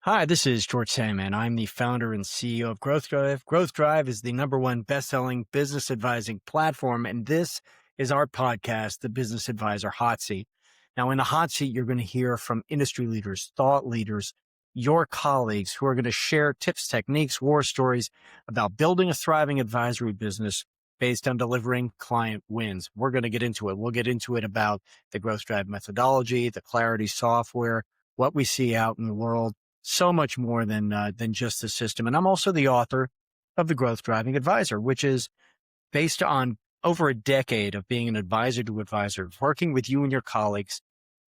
Hi, this is George Sandmann. I'm the founder and CEO of Growth Drive. Growth Drive is the number one best-selling business advising platform, and this is our podcast, the Business Advisor Hot Seat. Now, in the hot seat, you're going to hear from industry leaders, thought leaders, your colleagues who are going to share tips, techniques, war stories about building a thriving advisory business based on delivering client wins. We're going to get into it. We'll get into it about the Growth Drive methodology, the Clarity software, what we see out in the world, so much more than just the system. And I'm also the author of the Growth Driving Advisor, which is based on over a decade of being an advisor to advisor, working with you and your colleagues,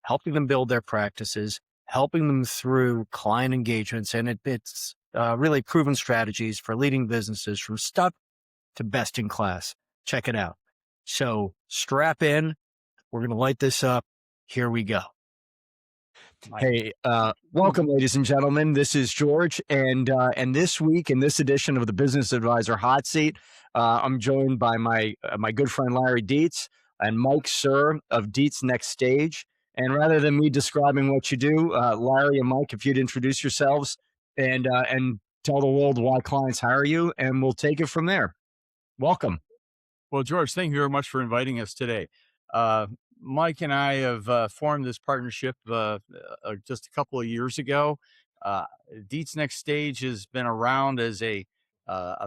helping them build their practices, helping them through client engagements. And it's really proven strategies for leading businesses from stuck to best in class. Check it out. So strap in. We're going to light this up. Here we go. Hey, welcome, ladies and gentlemen. This is George, and this week in this edition of the Business Advisor Hot Seat, I'm joined by my good friend Larry Dietz and Mike Sir of Dietz Next Stage. And rather than me describing what you do, Larry and Mike, if you'd introduce yourselves and tell the world why clients hire you, and we'll take it from there. Welcome. Well, George, thank you very much for inviting us today. Mike and I have formed this partnership just a couple of years ago. Dietz Next Stage has been around as a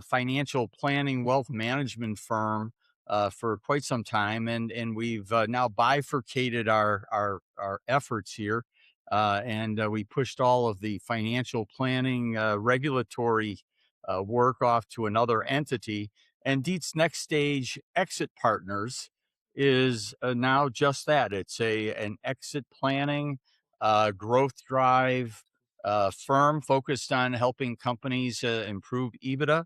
financial planning wealth management firm for quite some time, and we've now bifurcated our efforts here, and we pushed all of the financial planning regulatory work off to another entity. And Dietz Next Stage Exit Partners is now just that. It's an exit planning, growth drive firm focused on helping companies improve EBITDA,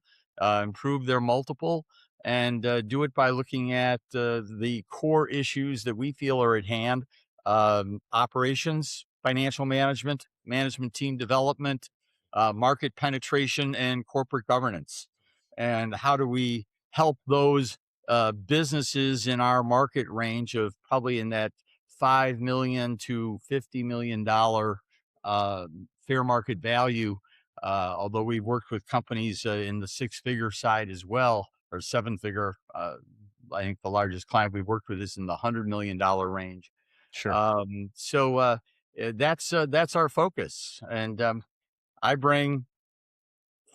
improve their multiple, and do it by looking at the core issues that we feel are at hand: operations, financial management, management team development, market penetration, and corporate governance. And how do we help those businesses in our market range of probably in that $5 million to $50 million fair market value? Although we've worked with companies in the six-figure side as well, or seven-figure. I think the largest client we've worked with is in the $100 million range. Sure. That's our focus, and I bring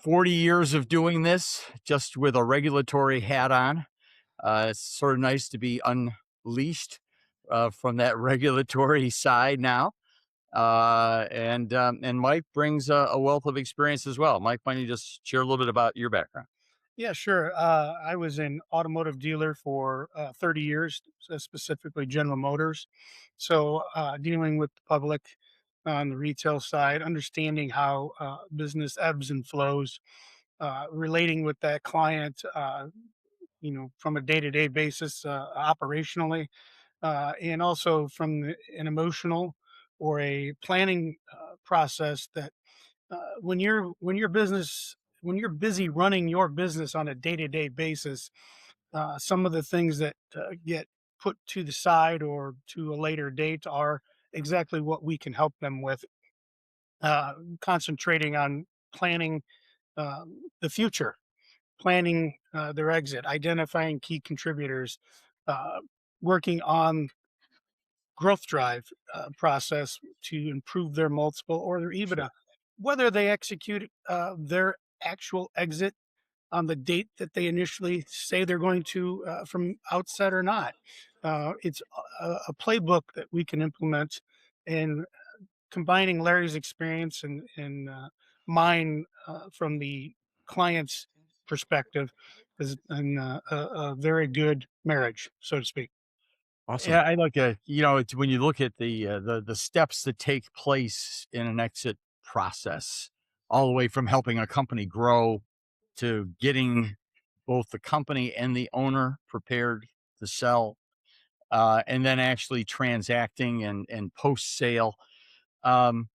40 years of doing this just with a regulatory hat on. It's sort of nice to be unleashed from that regulatory side now. And Mike brings a wealth of experience as well. Mike, why don't you just share a little bit about your background? Yeah, sure. I was an automotive dealer for 30 years, specifically General Motors. So, dealing with the public on the retail side, understanding how business ebbs and flows, relating with that client, from a day-to-day basis, operationally, and also from an emotional or a planning process that when you're busy running your business on a day-to-day basis, some of the things that get put to the side or to a later date are exactly what we can help them with, concentrating on planning the future, planning their exit, identifying key contributors, uh, working on growth drive process to improve their multiple or their EBITDA, whether they execute their actual exit on the date that they initially say they're going to from outset or not. It's a playbook that we can implement, and combining Larry's experience and mine from the client's perspective has been a very good marriage, so to speak. Awesome. Yeah, I like it's when you look at the steps that take place in an exit process, all the way from helping a company grow to getting both the company and the owner prepared to sell, and then actually transacting and post sale. Um,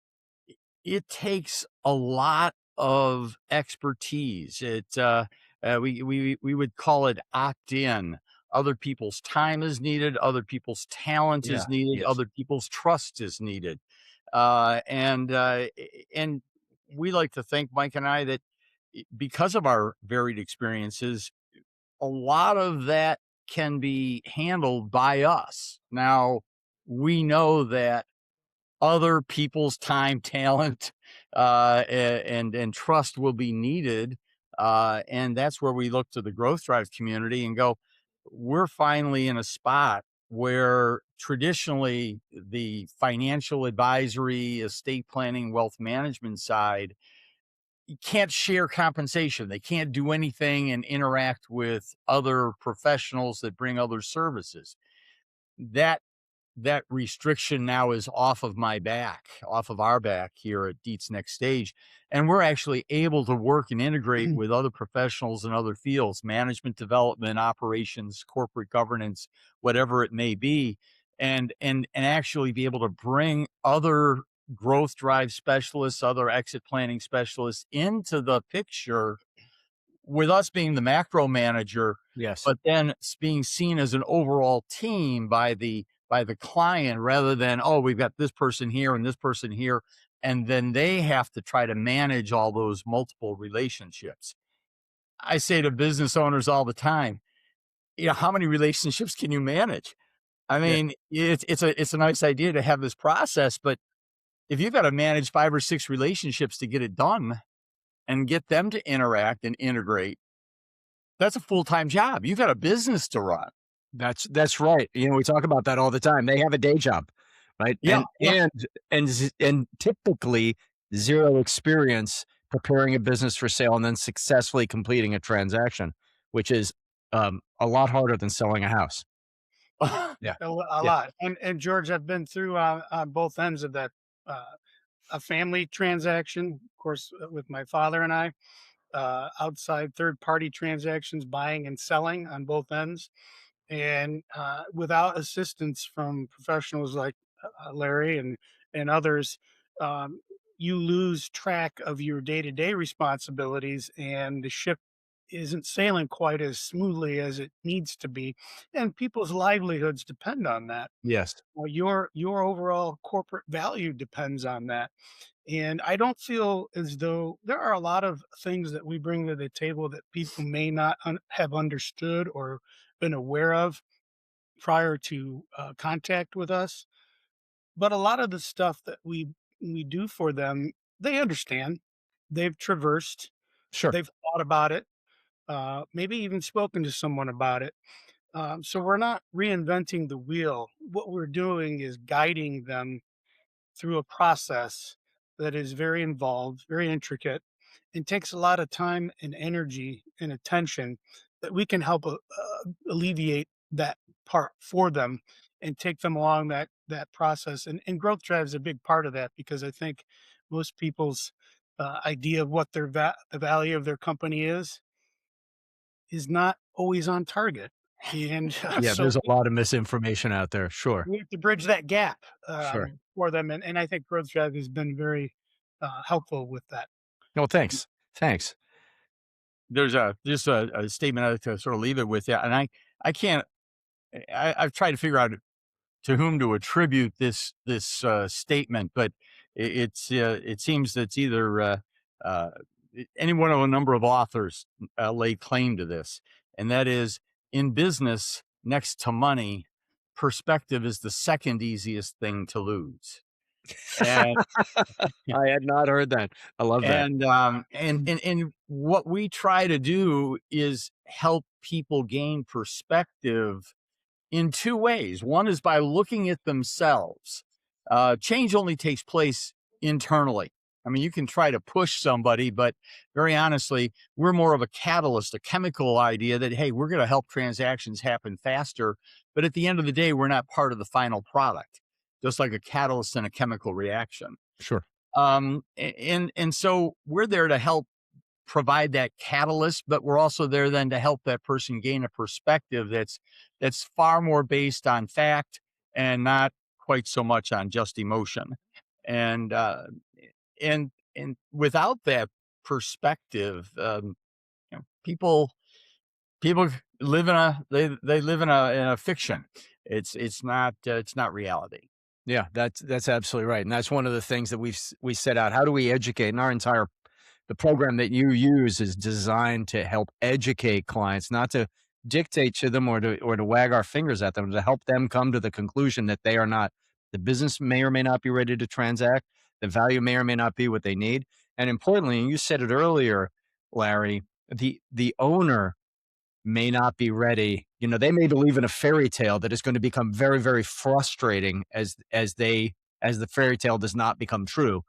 it takes a lot of expertise. We would call it opt in. Other people's time is needed. Other people's talent Yeah. is needed. Yes. Other people's trust is needed. And we like to think, Mike and I, that because of our varied experiences, a lot of that can be handled by us. Now, we know that other people's time, talent, and trust will be needed. And that's where we look to the Growth Drive community and go, we're finally in a spot where traditionally the financial advisory, estate planning, wealth management side can't share compensation. They can't do anything and interact with other professionals that bring other services. That that restriction now is off of my back, off of our back here at Dietz Next Stage. And we're actually able to work and integrate with other professionals in other fields, management development, operations, corporate governance, whatever it may be, and actually be able to bring other growth drive specialists, other exit planning specialists into the picture with us being the macro manager, Yes. but then being seen as an overall team by the client rather than, oh, we've got this person here and this person here. And then they have to try to manage all those multiple relationships. I say to business owners all the time, how many relationships can you manage? I Yeah. mean, it's a nice idea to have this process, but if you've got to manage 5 or 6 relationships to get it done and get them to interact and integrate, that's a full-time job. You've got a business to run. That's right. We talk about that all the time. They have a day job, right? Yeah, yeah. And typically zero experience preparing a business for sale and then successfully completing a transaction, which is a lot harder than selling a house. Yeah. A Yeah. lot. And George, I've been through on both ends of that. Uh, a family transaction, of course, with my father and I, outside third party transactions, buying and selling on both ends. And without assistance from professionals like Larry and others, um, you lose track of your day to day responsibilities, and the ship isn't sailing quite as smoothly as it needs to be, and people's livelihoods depend on that. Yes. Well, your overall corporate value depends on that. And I don't feel as though there are a lot of things that we bring to the table that people may not have understood or been aware of prior to contact with us. But a lot of the stuff that we do for them, they understand. They've traversed. Sure. They've thought about it. Maybe even spoken to someone about it. So we're not reinventing the wheel. What we're doing is guiding them through a process that is very involved, very intricate, and takes a lot of time and energy and attention that we can help alleviate that part for them and take them along that process. And growth drive is a big part of that because I think most people's idea of what the value of their company is not always on target. And Yeah. so There's a lot of misinformation out there. Sure. we have to bridge that gap Sure. for them, and I think growth drive has been very helpful with that. No, thanks. Thanks. There's just a statement I'd like to sort of leave it with. Yeah. And I can't, I've tried to figure out to whom to attribute this statement, but it seems that it's either uh, any one of a number of authors lay claim to this, and that is in business, next to money, perspective is the second easiest thing to lose. And I had not heard that. I love that. and what we try to do is help people gain perspective in 2 ways. One is by looking at themselves. Change only takes place internally. I mean, you can try to push somebody, but very honestly, we're more of a catalyst, a chemical idea that, hey, we're going to help transactions happen faster. But at the end of the day, we're not part of the final product, just like a catalyst in a chemical reaction. Sure. And so we're there to help provide that catalyst, but we're also there then to help that person gain a perspective that's far more based on fact and not quite so much on just emotion. And and without that perspective, people live in a they live in a fiction. It's not reality. Yeah, that's absolutely right, and that's one of the things that we set out. How do we educate? And our entire the program that you use is designed to help educate clients, not to dictate to them or to wag our fingers at them, to help them come to the conclusion that they are not the business may or may not be ready to transact, the value may or may not be what they need, and importantly, and you said it earlier, Larry, the owner may not be ready. You know, they may believe in a fairy tale that is going to become very, very frustrating as the fairy tale does not become true.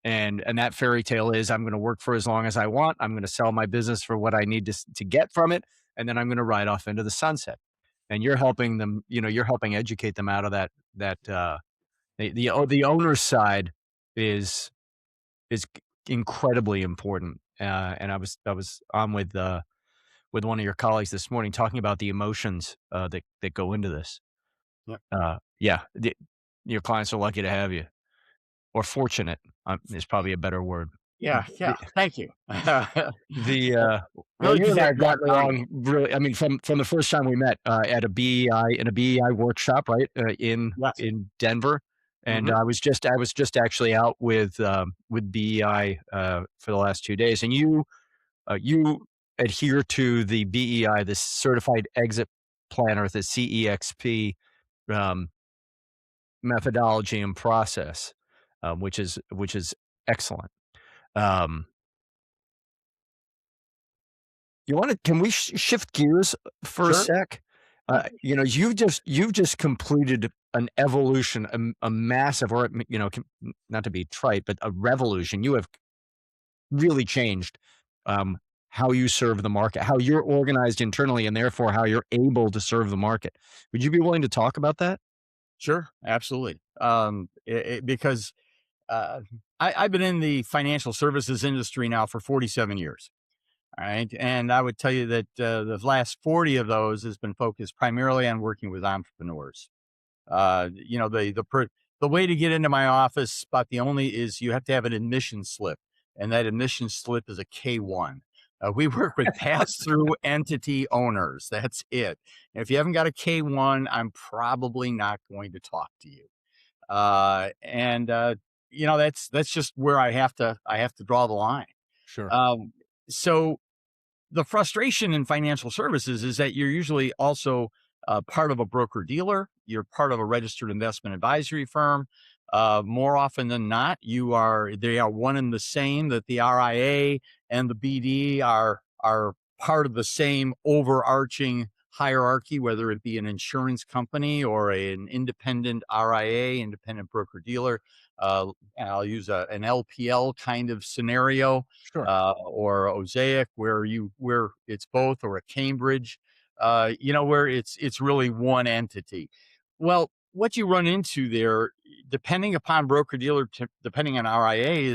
And that fairy tale is I'm going to work for as long as I want. I'm going to sell my business for what I need to get from it, and then I'm going to ride off into the sunset. And you're helping them. You know, you're helping educate them out of the owner's side is is incredibly important. And I was on with one of your colleagues this morning talking about the emotions, that go into this. Yeah. Yeah, your clients are lucky to have you, or fortunate, is probably a better word. Yeah, The yeah. Thank you. the, well, Really, you because and I they have have more gotten time. along really. I mean, from the first time we met, at a BEI in a BEI workshop, right, Yes. in Denver, and Hmm. I was just actually out with BEI, for the last 2 days, and you adhere to the BEI, the Certified Exit Planner, the CEXP, um, methodology and process, which is excellent. Um, you want to? Can we shift gears for a Sure. sec? Yeah. You know, you've just completed an evolution, a massive, or you know, not to be trite, but a revolution. You have really changed um, how you serve the market, how you're organized internally, and therefore how you're able to serve the market. Would you be willing to talk about that? Sure. Absolutely. Because uh, I've been in the financial services industry now for 47 years. All right. And I would tell you that the last 40 of those has been focused primarily on working with entrepreneurs. You know, the way to get into my office, about the only is you have to have an admission slip, and that admission slip is a K-1. We work with pass-through entity owners. That's it. And if you haven't got a K-1, I'm probably not going to talk to you. And you know, that's just where I have to draw the line. Sure. Um, so the frustration in financial services is that you're usually also part of a broker dealer. You're part of a registered investment advisory firm. More often than not, they are one and the same. That the RIA and the BD are part of the same overarching hierarchy, whether it be an insurance company or an independent RIA, independent broker dealer. I'll use an LPL kind of scenario, Sure. or Osaic, where it's both, or a Cambridge, you know, where it's really one entity. Well, what you run into there, depending upon broker dealer, depending on RIA,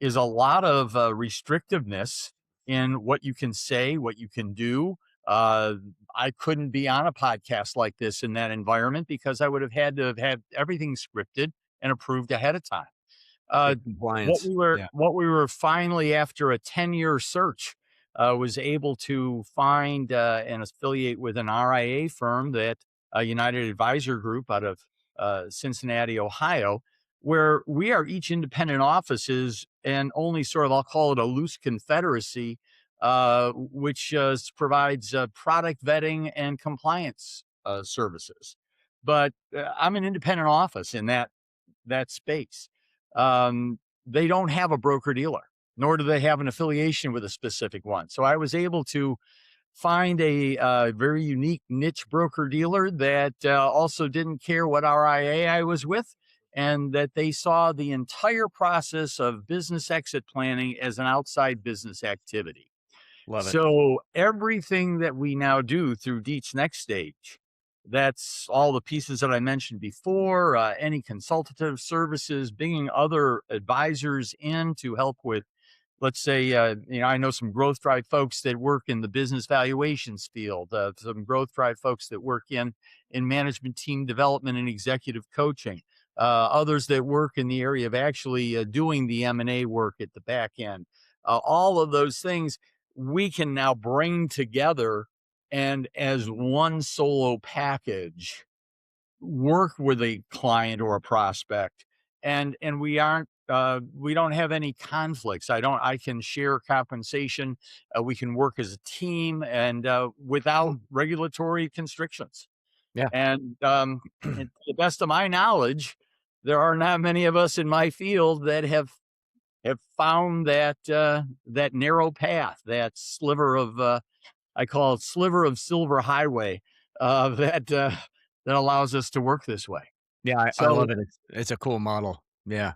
is a lot of restrictiveness in what you can say, what you can do. Uh, I couldn't be on a podcast like this in that environment because I would have had to have had everything scripted and approved ahead of time. Yeah, Uh, what compliance. we were Yeah. what we were finally, after a 10-year search, was able to find and affiliate with an RIA firm, that United Advisor Group out of Cincinnati, Ohio, where we are each independent offices and only sort of, I'll call it a loose confederacy, which provides product vetting and compliance services. But I'm an independent office in that space. They don't have a broker dealer, nor do they have an affiliation with a specific one. So I was able to find a very unique niche broker dealer that also didn't care what RIA I was with, and that they saw the entire process of business exit planning as an outside business activity. Love it. So everything that we now do through Dietz Next Stage, that's all the pieces that I mentioned before, any consultative services, bringing other advisors in to help with, let's say, you know, I know some growth drive folks that work in the business valuations field, some growth drive folks that work in management team development and executive coaching, others that work in the area of actually doing the M&A work at the back end. All of those things we can now bring together, and as one solo package, work with a client or a prospect, and we don't have any conflicts. I can share compensation. We can work as a team and without regulatory constrictions. Yeah. And and to the best of my knowledge, there are not many of us in my field that have found that that narrow path, that sliver of I call it sliver of silver highway that allows us to work this way. Yeah, I So love it. It's a cool model. Yeah.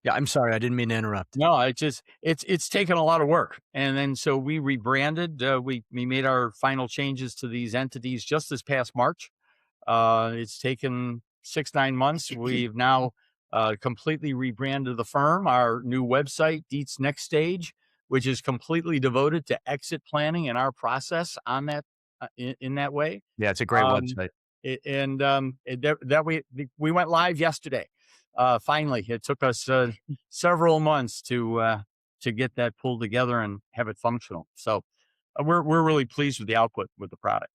Yeah, I'm sorry, I didn't mean to interrupt. no, it's taken a lot of work, and then so we rebranded. We made our final changes to these entities just this past March. It's taken 6 9 months. We've now completely rebranded the firm. Our new website, Dietz Next Stage, which is completely devoted to exit planning and our process on that in that way. Yeah, it's a great Um, website. that we went live yesterday. Finally, it took us several months to get that pulled together and have it functional. So we're really pleased with the output with the product.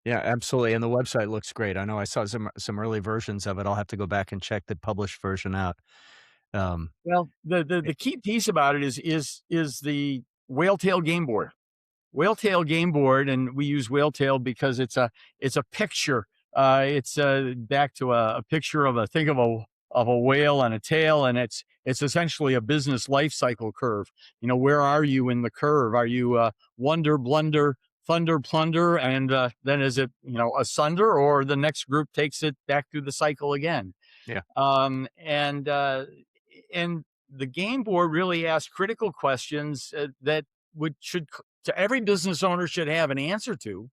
Yeah, absolutely, and the website looks great. I know I saw some early versions of it. I'll have to go back and check the published version out. Um, Well, the key piece about it is the whale tail game board. Whale tail game board, and we use whale tail because it's a picture. It's back to a picture of a think of a whale and a tail, and it's essentially a business life cycle curve. You know, where are you in the curve? Are you wonder, blunder, thunder, plunder, and then is it asunder, or the next group takes it back through the cycle again? yeah, And the game board really asks critical questions that would should to every business owner should have an answer to,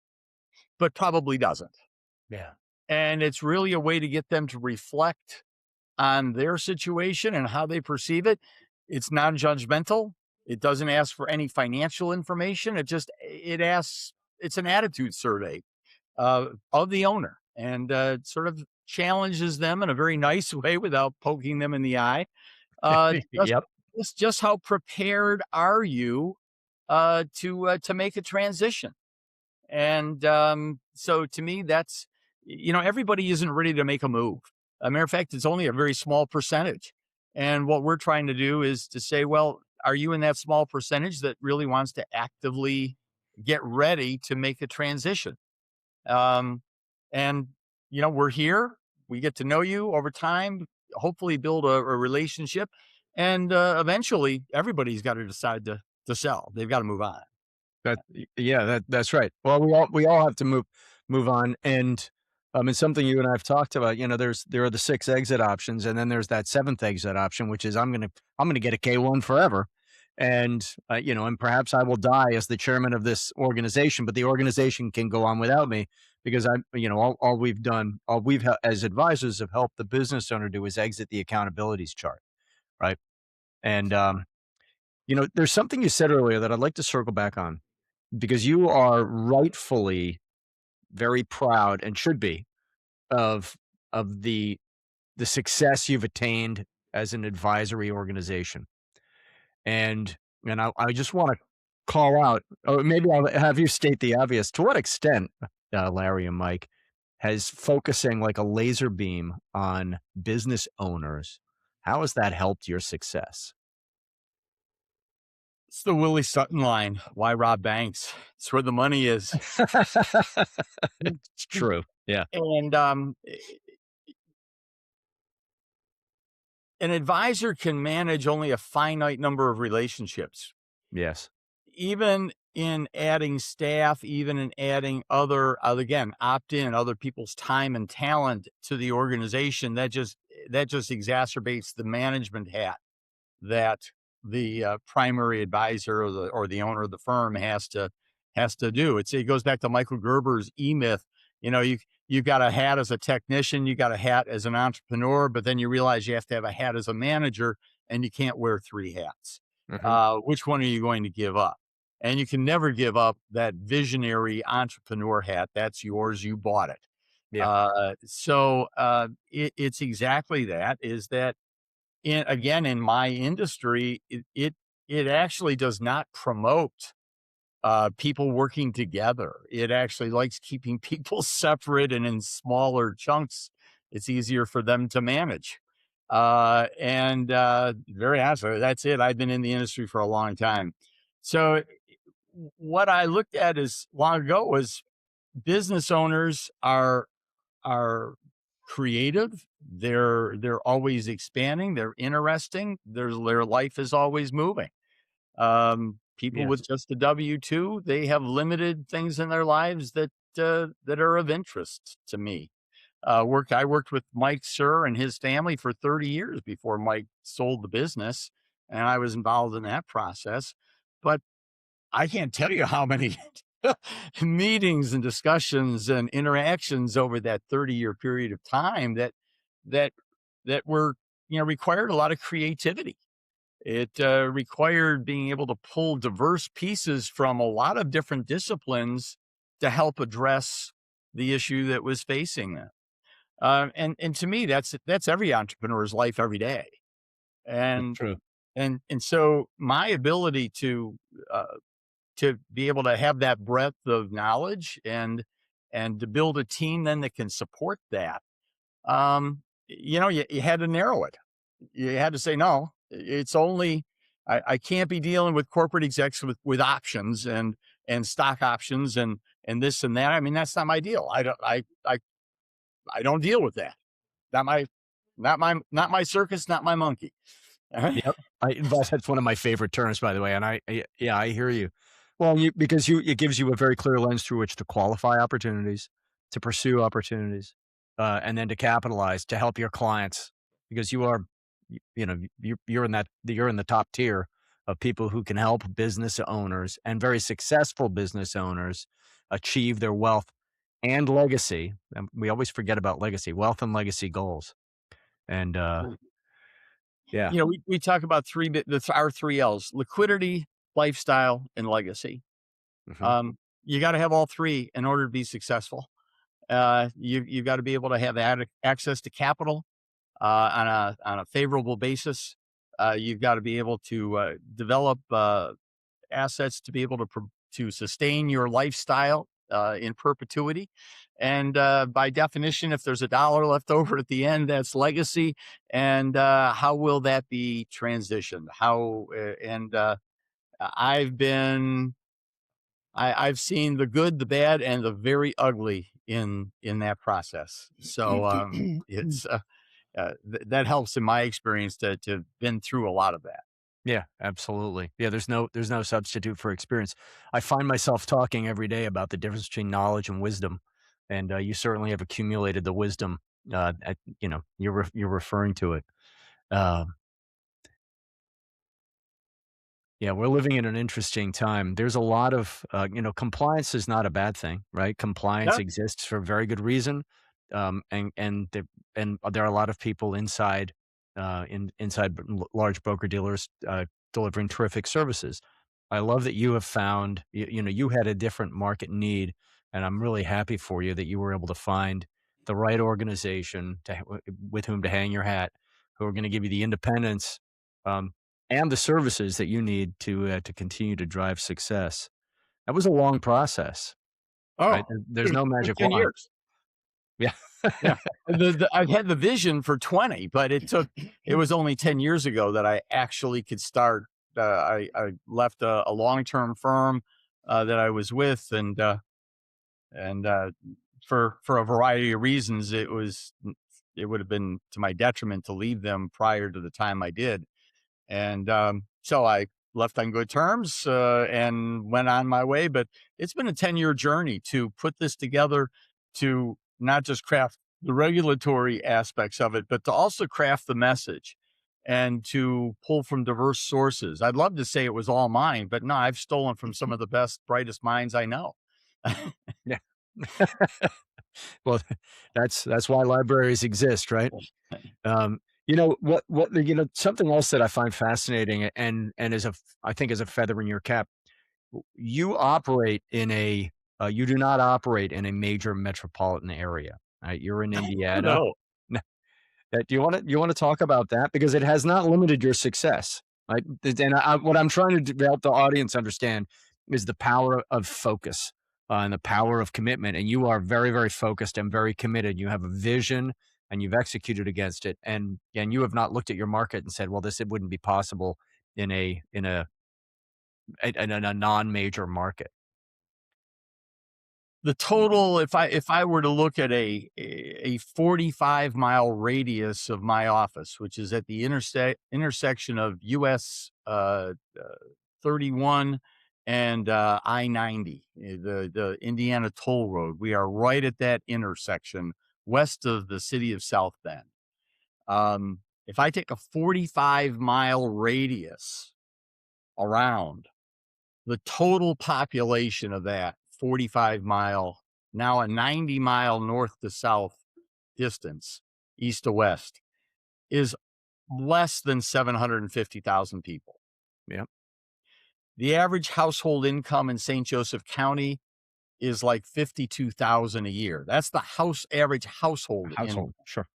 but probably doesn't. yeah. And it's really a way to get them to reflect on their situation and how they perceive it. It's non-judgmental. It doesn't ask for any financial information. It asks. It's an attitude survey of the owner, and sort of challenges them in a very nice way without poking them in the eye. Uh, just, Yep. just how prepared are you to make a transition? And so to me, that's everybody isn't ready to make a move. A matter of fact, it's only a very small percentage. And what we're trying to do is to say, well, are you in that small percentage that really wants to actively get ready to make a transition? Um, and we're here. We get to know you over time, hopefully build a relationship, and eventually, everybody's got to decide to sell. They've got to move on. Yeah, that's right. Well, we all have to move on, and it's something you and I have talked about. There are the 6 exit options, and then there's that 7th exit option, which is I'm gonna get a K1 forever, and and perhaps I will die as the chairman of this organization, but the organization can go on without me because all we've as advisors have helped the business owner do is exit the accountabilities chart, right? And there's something you said earlier that I'd like to circle back on because you are rightfully very proud and should be of the success you've attained as an advisory organization. And I just want to call out, or maybe I'll have you state the obvious. To what extent, Larry and Mike, has focusing like a laser beam on business owners, how has that helped your success? It's the Willie Sutton line. Why rob banks? It's where the money is. It's true. Yeah. And an advisor can manage only a finite number of relationships. Yes. Even in adding staff, even in adding again, opt in other people's time and talent to the organization, that just exacerbates the management hat that the primary advisor or the owner of the firm has to do. It goes back to Michael Gerber's E-Myth. You got a hat as a technician, you got a hat as an entrepreneur, but then you realize you have to have a hat as a manager, and you can't wear 3 hats. Mhm. Which one are you going to give up? And you can never give up that visionary entrepreneur hat. That's yours. You bought it. Yeah. It's exactly that. Is that in my industry, it actually does not promote people working together. It actually likes keeping people separate and in smaller chunks. It's easier for them to manage. Very honestly, that's it. I've been in the industry for a long time. So what I looked at is long ago was business owners are creative. They're always expanding. They're interesting. Their life is always moving. People Yes. with just a W-2, they have limited things in their lives that are of interest to me. I worked with Mike Sir and his family for 30 years before Mike sold the business, and I was involved in that process. But I can't tell you how many meetings and discussions and interactions over that 30-year period of time that that were, required a lot of creativity. It required being able to pull diverse pieces from a lot of different disciplines to help address the issue that was facing them. And to me, that's every entrepreneur's life every day. That's And true. and so my ability uh, to be able to have that breadth of knowledge and to build a team then that can support that, you had to narrow it. You had to say, no, it's only, I can't be dealing with corporate execs with options and stock options and this and that. I mean, that's not my deal. I don't deal with that. Not my, not my circus, not my monkey. All right. Yep. That's one of my favorite terms, by the way, and yeah, I hear you. Well, because it gives you a very clear lens through which to qualify opportunities, to pursue opportunities, and then to capitalize to help your clients because you are, you're in the top tier of people who can help business owners and very successful business owners achieve their wealth and legacy. And we always forget about legacy, wealth and legacy goals. And yeah. We talk about our three L's: liquidity, lifestyle, and legacy. Mhm. You got to have all three in order to be successful. You've got to be able to have access to capital on a favorable basis. You've got to be able to develop assets to be able to sustain your lifestyle in perpetuity. And by definition, if there's a dollar left over at the end, that's legacy. And how will that be transitioned? I've been I've seen the good, the bad, and the very ugly in that process. So it's that helps in my experience to been through a lot of that. Yeah, absolutely. Yeah, there's no substitute for experience. I find myself talking every day about the difference between knowledge and wisdom, and you certainly have accumulated the wisdom. You're referring to it. Um, yeah, we're living in an interesting time. There's a lot of compliance is not a bad thing, right? Compliance Yeah. exists for a very good reason, and there are a lot of people inside large broker dealers delivering terrific services. I love that you have found you had a different market need, and I'm really happy for you that you were able to find the right organization with whom to hang your hat, who are going to give you the independence um, and the services that you need to continue to drive success. That was a long process, right? Oh, There's no took magic 10 wand. years. Yeah. Yeah. I've had the vision for 20, but it was only 10 years ago that I actually could start. I left a long-term firm that I was with and for a variety of reasons, it would have been to my detriment to leave them prior to the time I did. And so I left on good terms and went on my way. But it's been a 10-year journey to put this together, to not just craft the regulatory aspects of it, but to also craft the message and to pull from diverse sources. I'd love to say it was all mine, but no, I've stolen from some of the best, brightest minds I know. Yeah. Well, that's why libraries exist, right? Something else that I find fascinating and I think is a feather in your cap. You do not operate in a major metropolitan area, right? You're in Oh, Indiana. no. Do you want to talk about that because it has not limited your success, right? And what I'm trying to help the audience understand is the power of focus and the power of commitment. And you are very, very focused and very committed. You have a vision and you've executed against it. And you have not looked at your market and said, well, this it wouldn't be possible in a non-major market. The total, if I were to look at a 45-mile radius of my office, which is at the intersection of US 31 and I-90, the Indiana toll road, we are right at that intersection west of the city of South Bend. If I take a 45-mile radius around, the total population of that 45-mile, now a 90-mile north to south distance, east to west, is less than 750,000 people. Yeah. The average household income in St. Joseph County is like 52,000 a year. That's the average household income. Sure.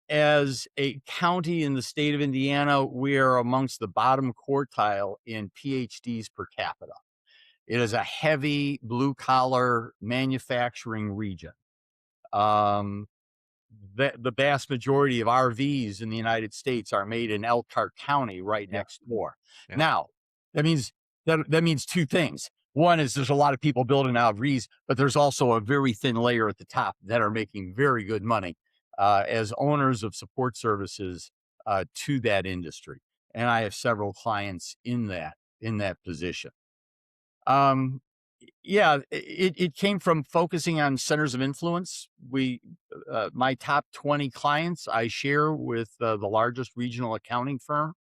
As a county in the state of Indiana, we are amongst the bottom quartile in PhDs per capita. It is a heavy blue collar manufacturing region. The vast majority of RVs in the United States are made in Elkhart County, right next door. Yeah. Now, that means two things. One is there's a lot of people building RVs, but there's also a very thin layer at the top that are making very good money as owners of support services to that industry. And I have several clients in that position. Yeah, it came from focusing on centers of influence. My top 20 clients I share with the largest regional accounting firm,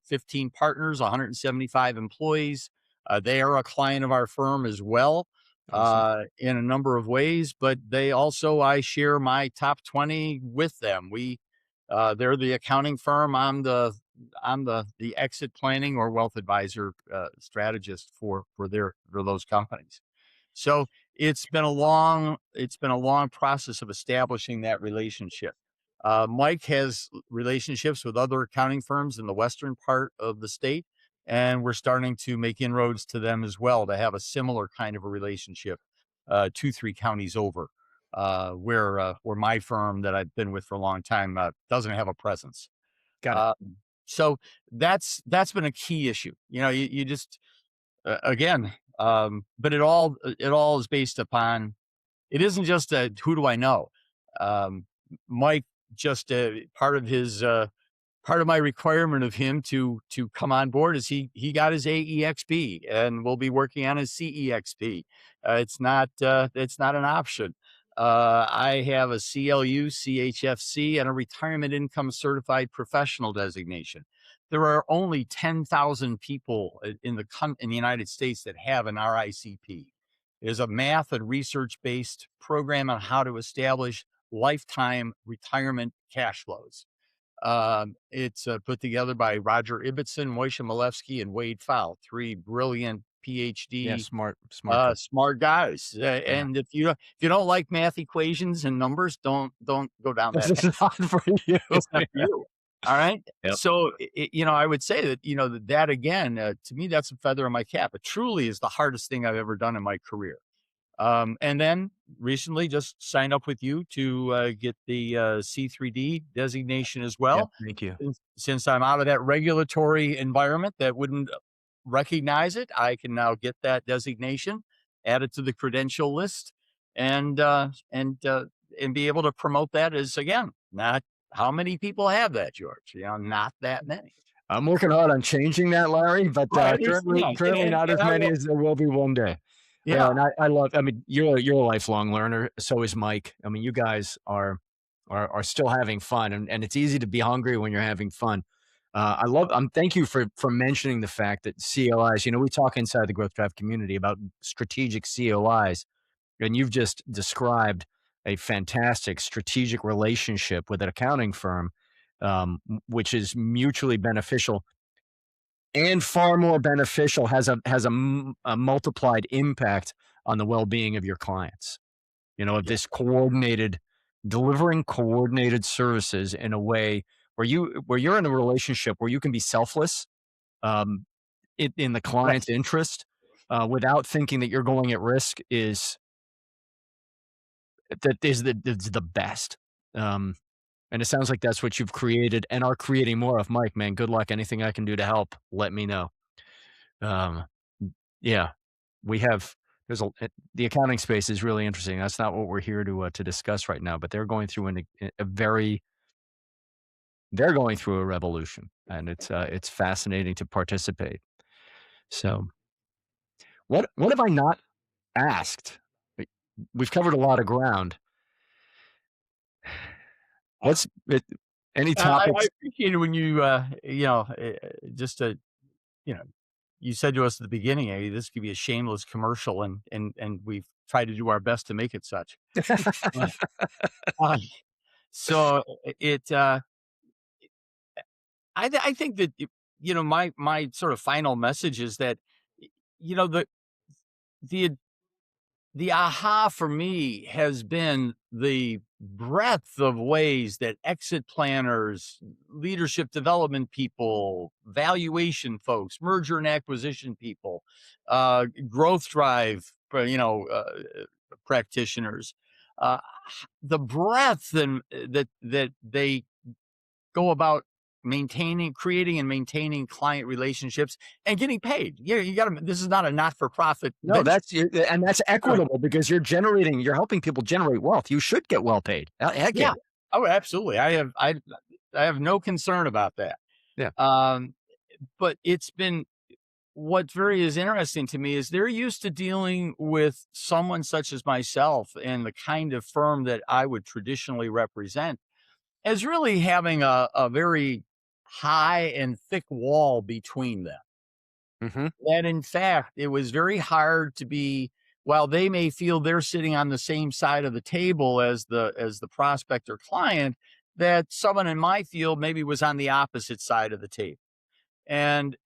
15 partners, 175 employees. They are a client of our firm as well, Awesome. in a number of ways, but I share my top 20 with them. They're the accounting firm. I'm the exit planning or wealth advisor strategist for those companies. So it's been a long process of establishing that relationship. Mike has relationships with other accounting firms in the western part of the state, and we're starting to make inroads to them as well to have a similar kind of a relationship 2-3 counties over, where my firm that I've been with for a long time doesn't have a presence. Got it. So that's been a key issue. You just again, but it all is based upon. It isn't just who do I know. Mike just part of my requirement of him to come on board is he got his AEXP and we'll be working on his CEXP. It's not an option. I have a CLU, CHFC, and a retirement income certified professional designation. There are only 10,000 people in the United States that have an RICP. It is a math and research-based program on how to establish lifetime retirement cash flows. It's put together by Roger Ibbotson, Moishe Malevsky, and Wade Pfau, 3 brilliant PhD smart guys. And if you don't like math equations and numbers, don't go down that path. It's not for you. It's not for you. All right. Yep. So, I would say that, that again, to me, that's a feather in my cap. It truly is the hardest thing I've ever done in my career. And then recently just signed up with you to get the C3D designation as well. Yep, thank you. Since I'm out of that regulatory environment that wouldn't recognize it, I can now get that designation, add it to the credential list, and be able to promote that as, again, not how many people have that, George? Not that many. I'm working hard on changing that, Larry, but currently not as many as there will be one day. Yeah. And you're a lifelong learner. So is Mike. I mean, you guys are still having fun, and it's easy to be hungry when you're having fun. Thank you for mentioning the fact that COIs, we talk inside the Growth Drive community about strategic COIs, and you've just described a fantastic strategic relationship with an accounting firm, which is mutually beneficial and far more beneficial, has a multiplied impact on the well-being of your clients. This delivering coordinated services in a way where you're in a relationship where you can be selfless, it in the Right. client's interest, without thinking that you're going at risk is the best. Um, and it sounds like that's what you've created and are creating more of. Mike, man, good luck. Anything I can do to help, let me know. Um, yeah, we have the accounting space is really interesting. That's not what we're here to discuss right now, but they're going through a very they're going through a revolution, and it's fascinating to participate. So, what have I not asked? We- We've covered a lot of ground. Uh, What's it, any I topics? appreciate it when you, just to, you know, you said to us at the beginning, "Hey, this could be a shameless commercial," and we've tried to do our best to make it such. Uh, uh, so it, I think that my sort of final message is that you know the the aha for me has been the breadth of ways that exit planners, leadership development people, valuation folks, merger and acquisition people, growth drive, practitioners, uh, the breadth that they go about creating and maintaining client relationships and getting paid. Yeah, you got to. This is not a not-for-profit No, venture. and that's equitable because you're helping people generate wealth. You should get well paid. Heck yeah, Yeah. Oh, absolutely. I have no concern about that. yeah, Um, but it's been what's very is interesting to me is they're used to dealing with someone such as myself and the kind of firm that I would traditionally represent as really having a very high and thick wall between them. hmm That in fact, it was very hard to be while they may feel they're sitting on the same side of the table as the prospect or client, that someone in my field maybe was on the opposite side of the table. And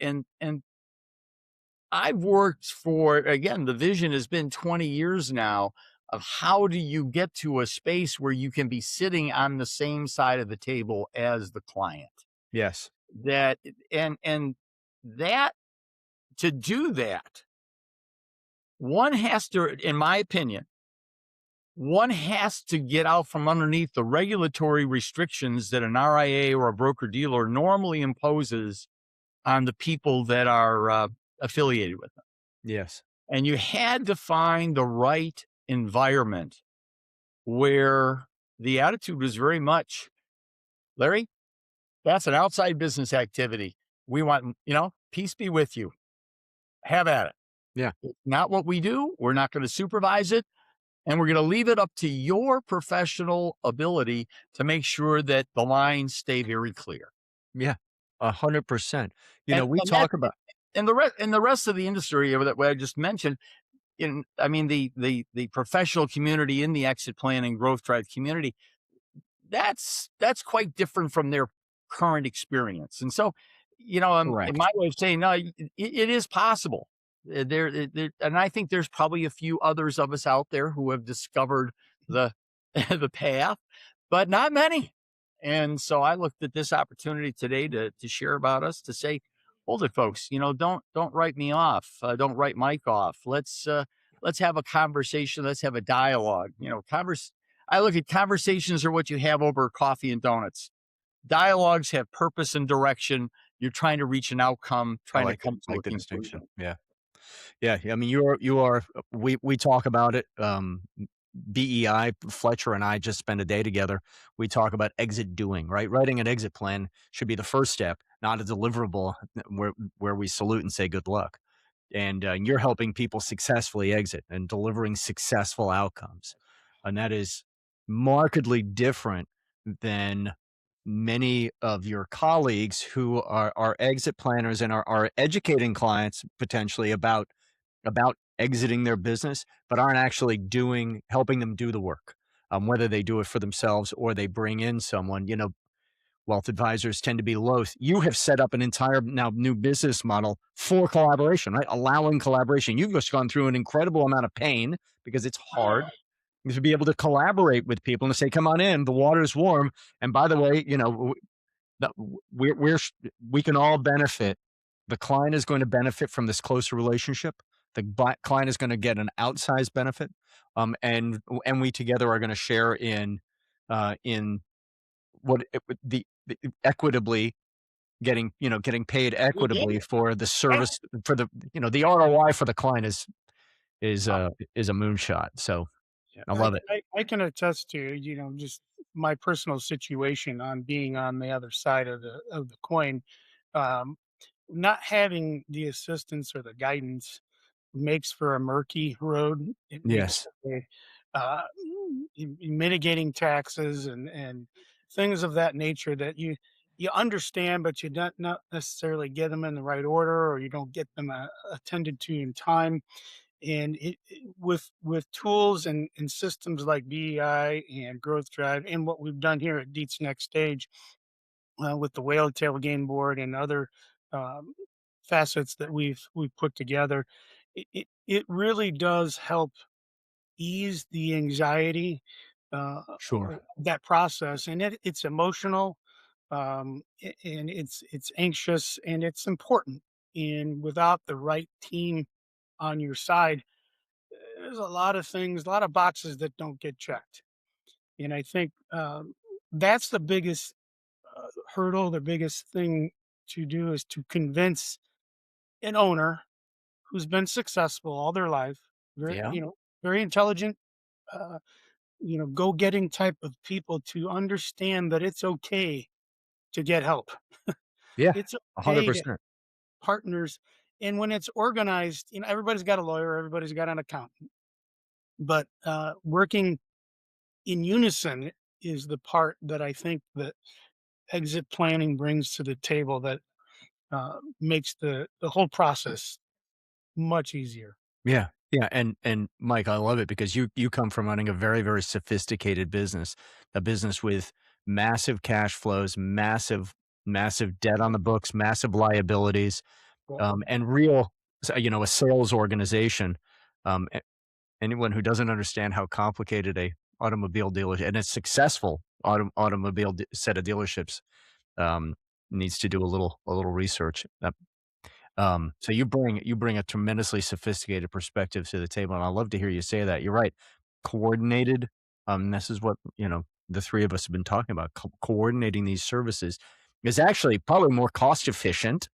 I've worked for again, the vision has been 20 years now of how do you get to a space where you can be sitting on the same side of the table as the client. yes, That and that to do that one has to, in my opinion, one has to get out from underneath the regulatory restrictions that an RIA or a broker dealer normally imposes on the people that are affiliated with them. yes, And you had to find the right environment where the attitude was very much, Larry, that's an outside business activity. We want, peace be with you. Have at it. yeah, It's not what we do. We're not going to supervise it. And we're going to leave it up to your professional ability to make sure that the lines stay very clear. yeah, 100%. And We and that talk about and the rest of the industry that I just mentioned, I mean the professional community in the exit plan and growth drive community, that's quite different from their current experience. And so, in correct. my way of saying, no, it is possible. And I think there's probably a few others of us out there who have discovered the the path, but not many. And so I looked at this opportunity today to share about us to say, hold it, folks. Don't write me off. Don't write Mike off. Let's have a conversation. Let's have a dialogue. I look at conversations are what you have over coffee and donuts. Dialogues have purpose and direction. You're trying to reach an outcome, I trying to like it. come I to a like the distinction. conclusion. Yeah. Yeah, I mean, we talk about it, BEI, Fletcher and I just spent a day together. We talk about exit doing, right? Writing an exit plan should be the first step, not a deliverable where we salute and say good luck. And you're helping people successfully exit and delivering successful outcomes. And that is markedly different than many of your colleagues who are exit planners and are educating clients potentially about exiting their business, but aren't actually helping them do the work. Whether they do it for themselves or they bring in someone, wealth advisors tend to be loath. You have set up an entire now new business model for collaboration, right? Allowing collaboration. You've just gone through an incredible amount of pain because it's hard to be able to collaborate with people and to say, come on in, the water's warm. And by the way, we can all benefit the client is going to benefit from this closer relationship. The client is going to get an outsized benefit, and we together are going to share in what the equitably getting paid Yeah. equitably for the Yeah. service for the ROI for the client is Uh, a is a moonshot. So yeah, I love it. I can attest to, just my personal situation on being on the other side of the coin. Um, Not having the assistance or the guidance makes for a murky road. It makes Yes. for uh, mitigating taxes and things of that nature that you understand, but you don't not necessarily get them in the right order, or you don't get them attended to in time. And with tools and systems like BEI and Growth Drive, and what we've done here at Dietz Next Stage, with the whale tail game board and other um, facets that we've put together, it really does help ease the anxiety, Sure. of that process, and it's emotional, and it's anxious, and it's important. And without the right team on your side, there's a lot of things, a lot of boxes that don't get checked. And I think that's the biggest hurdle, the biggest thing to do is to convince an owner who's been successful all their life, very, Yeah. very intelligent, uh, go-getting type of people, to understand that it's okay to get help. Yeah. It's okay to 100%. partners. And when it's organized, everybody's got a lawyer, everybody's got an accountant, but working in unison is the part that I think that exit planning brings to the table, that makes the whole process much easier. Yeah. Yeah. And Mike, I love it because you come from running a very, very sophisticated business, a business with massive cash flows, massive debt on the books, massive liabilities, Well, and real, a sales organization. Anyone who doesn't understand how complicated a automobile dealer and a successful automobile set of dealerships um, needs to do a little research. So you bring a tremendously sophisticated perspective to the table, and I love to hear you say that. You're right, coordinated. This is what the three of us have been talking about. Coordinating these services is actually probably more cost efficient.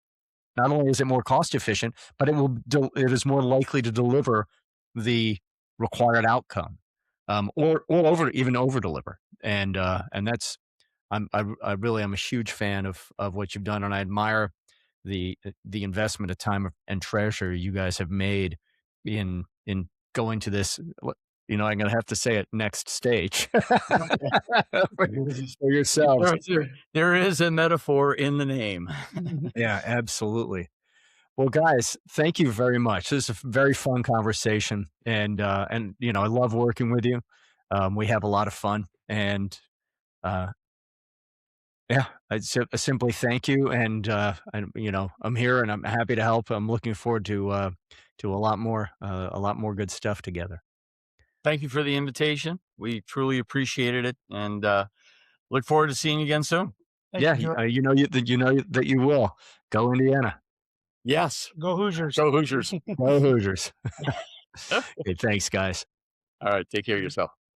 Not only is it more cost efficient, but it is more likely to deliver the required outcome, or over deliver. And that's I really am a huge fan of what you've done, and I admire the investment of time and treasure you guys have made in going to this. I'm going to have to say it, next stage for, for yourselves. There is a metaphor in the name. Yeah, absolutely. Well, guys, thank you very much. This is a very fun conversation, and I love working with you. We have a lot of fun, and uh, yeah, I simply thank you, and I'm here and I'm happy to help. I'm looking forward to a lot more good stuff together. Thank you for the invitation. We truly appreciated it, and look forward to seeing you again soon. thank Yeah, you, Joe. that you will go Indiana, Yes. Go Hoosiers. Go Hoosiers. go Hoosiers. Okay, thanks, guys. All right. Take care of yourself.